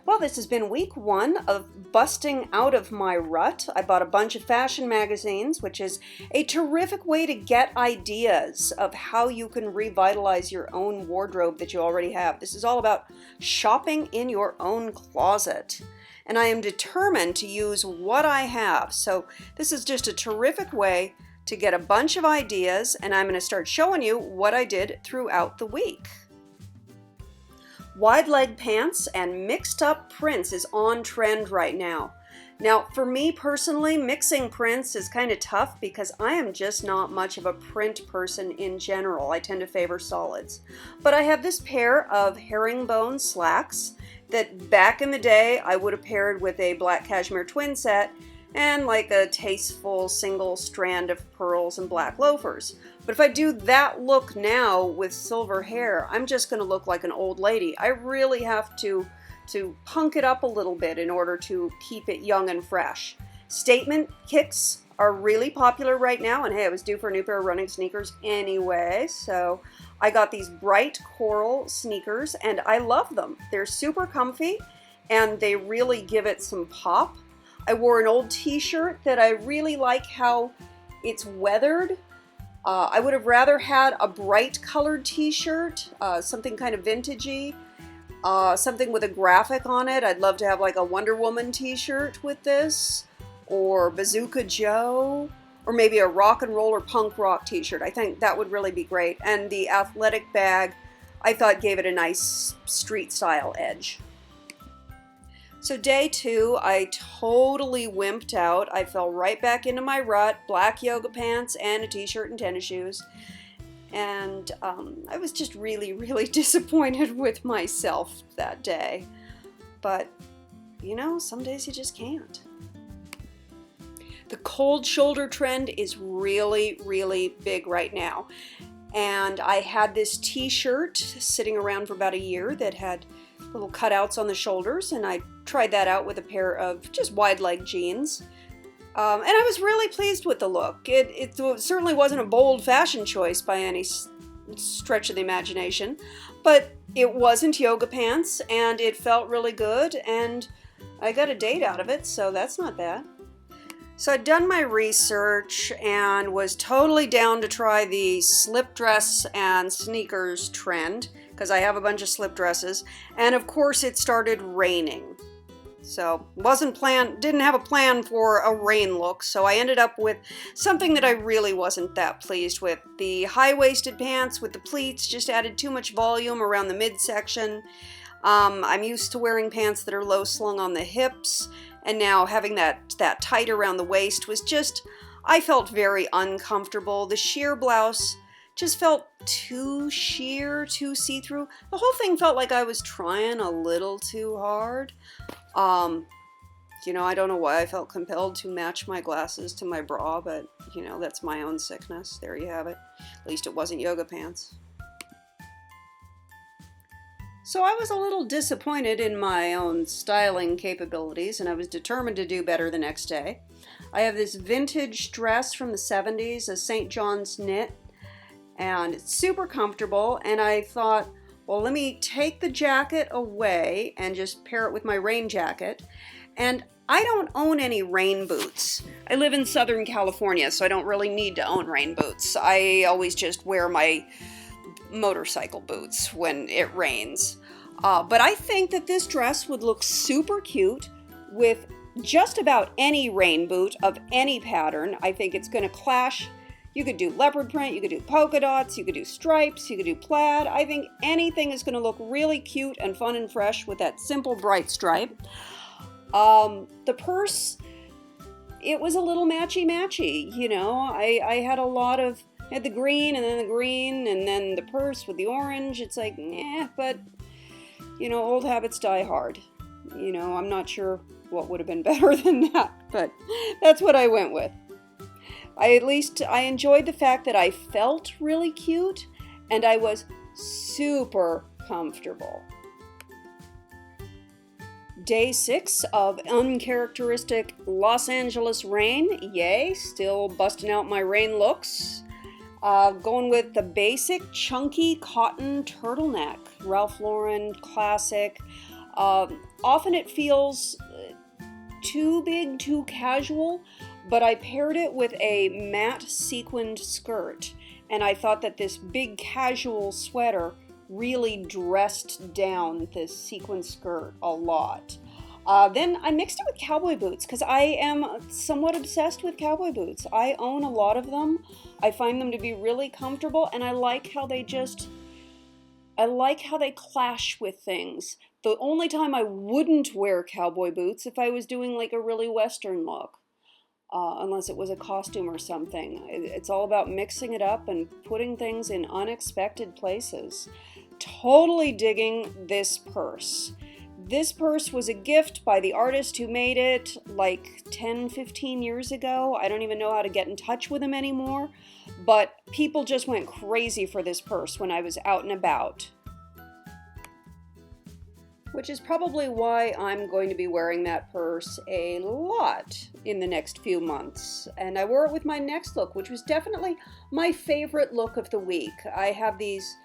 Well, this has been week 1 of busting out of my rut. I bought a bunch of fashion magazines, which is a terrific way to get ideas of how you can revitalize your own wardrobe that you already have. This is all about shopping in your own closet. And I am determined to use what I have. So this is just a terrific way to get a bunch of ideas, and I'm going to start showing you what I did throughout the week. Wide leg pants and mixed up prints is on trend right now. Now, for me personally, mixing prints is kind of tough because I am just not much of a print person in general. I tend to favor solids. But I have this pair of herringbone slacks that back in the day I would have paired with a black cashmere twin set and like a tasteful single strand of pearls and black loafers. But if I do that look now with silver hair, I'm just going to look like an old lady. I really have to punk it up a little bit in order to keep it young and fresh. Statement kicks are really popular right now, and hey, I was due for a new pair of running sneakers anyway, so I got these bright coral sneakers, and I love them. They're super comfy, and they really give it some pop. I wore an old t-shirt that I really like how it's weathered. I would have rather had a bright colored t-shirt, something kind of vintagey, something with a graphic on it. I'd love to have like a Wonder Woman t-shirt with this, or Bazooka Joe, or maybe a rock and roll or punk rock t-shirt. I think that would really be great. And the athletic bag, I thought gave it a nice street style edge. So day 2, I totally wimped out. I fell right back into my rut, black yoga pants and a t-shirt and tennis shoes. And I was just really, really disappointed with myself that day. But, you know, some days you just can't. The cold shoulder trend is really, really big right now. And I had this t-shirt sitting around for about a year that had little cutouts on the shoulders, and I tried that out with a pair of just wide leg jeans. And I was really pleased with the look. It certainly wasn't a bold fashion choice by any stretch of the imagination, but it wasn't yoga pants, and it felt really good, and I got a date out of it, so that's not bad. So I'd done my research and was totally down to try the slip dress and sneakers trend, because I have a bunch of slip dresses, and of course it started raining. So didn't have a plan for a rain look, so I ended up with something that I really wasn't that pleased with. The high-waisted pants with the pleats just added too much volume around the midsection. I'm used to wearing pants that are low slung on the hips, and now having that tight around the waist was just, I felt very uncomfortable. The sheer blouse just felt too sheer, too see-through. The whole thing felt like I was trying a little too hard. You know, I don't know why I felt compelled to match my glasses to my bra, but, you know, that's my own sickness. There you have it. At least it wasn't yoga pants. So I was a little disappointed in my own styling capabilities, and I was determined to do better the next day. I have this vintage dress from the 70s, a St. John's knit, and it's super comfortable, and I thought, well, let me take the jacket away and just pair it with my rain jacket. And I don't own any rain boots. I live in Southern California, so I don't really need to own rain boots. I always just wear my motorcycle boots when it rains. But I think that this dress would look super cute with just about any rain boot of any pattern. I think it's going to clash. You could do leopard print, you could do polka dots, you could do stripes, you could do plaid. I think anything is going to look really cute and fun and fresh with that simple bright stripe. The purse, it was a little matchy-matchy, you know. I had had the green and then the green and then the purse with the orange. It's like, but, you know, old habits die hard. You know, I'm not sure what would have been better than that, but that's what I went with. I enjoyed the fact that I felt really cute and I was super comfortable. Day 6 of uncharacteristic Los Angeles rain. Yay, still busting out my rain looks. Going with the basic chunky cotton turtleneck. Ralph Lauren classic. Often it feels too big, too casual, but I paired it with a matte sequined skirt, and I thought that this big casual sweater really dressed down this sequin skirt a lot. Then I mixed it with cowboy boots because I am somewhat obsessed with cowboy boots. I own a lot of them. I find them to be really comfortable, and I like how they clash with things. The only time I wouldn't wear cowboy boots if I was doing like a really Western look, unless it was a costume or something. It's all about mixing it up and putting things in unexpected places. Totally digging this purse. This purse was a gift by the artist who made it like 10, 15 years ago. I don't even know how to get in touch with him anymore, but people just went crazy for this purse when I was out and about. Which is probably why I'm going to be wearing that purse a lot in the next few months. And I wore it with my next look, which was definitely my favorite look of the week. I have these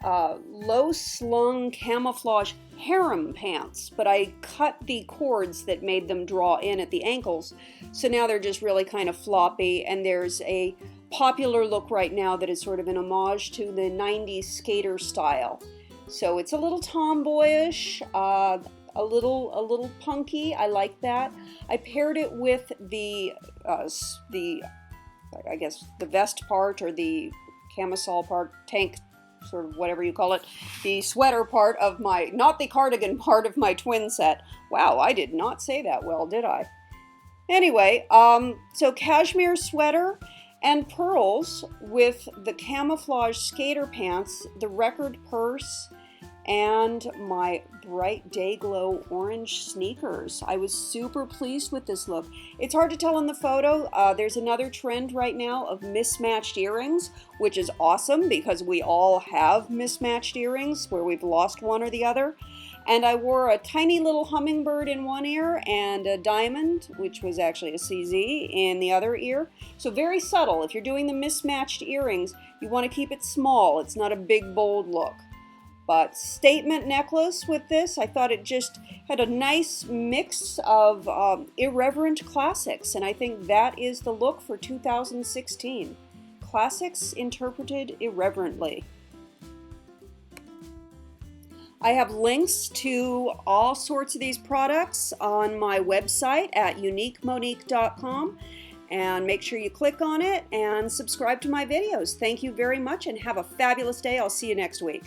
low-slung camouflage harem pants, but I cut the cords that made them draw in at the ankles, so now they're just really kind of floppy, and there's a popular look right now that is sort of an homage to the 90s skater style. So it's a little tomboyish, a little punky. I like that. I paired it with the I guess the vest part, or the camisole part, tank, sort of whatever you call it, the sweater part of my, not the cardigan part of my twin set. Wow, I did not say that well, did I? Anyway, so cashmere sweater and pearls with the camouflage skater pants, the record purse, and my bright day glow orange sneakers. I was super pleased with this look. It's hard to tell in the photo. There's another trend right now of mismatched earrings, which is awesome because we all have mismatched earrings where we've lost one or the other. And I wore a tiny little hummingbird in one ear and a diamond, which was actually a CZ, in the other ear. So very subtle. If you're doing the mismatched earrings, you want to keep it small. It's not a big, bold look. But statement necklace with this, I thought it just had a nice mix of irreverent classics, and I think that is the look for 2016. Classics interpreted irreverently. I have links to all sorts of these products on my website at UniqueMonique.com, and make sure you click on it and subscribe to my videos. Thank you very much and have a fabulous day. I'll see you next week.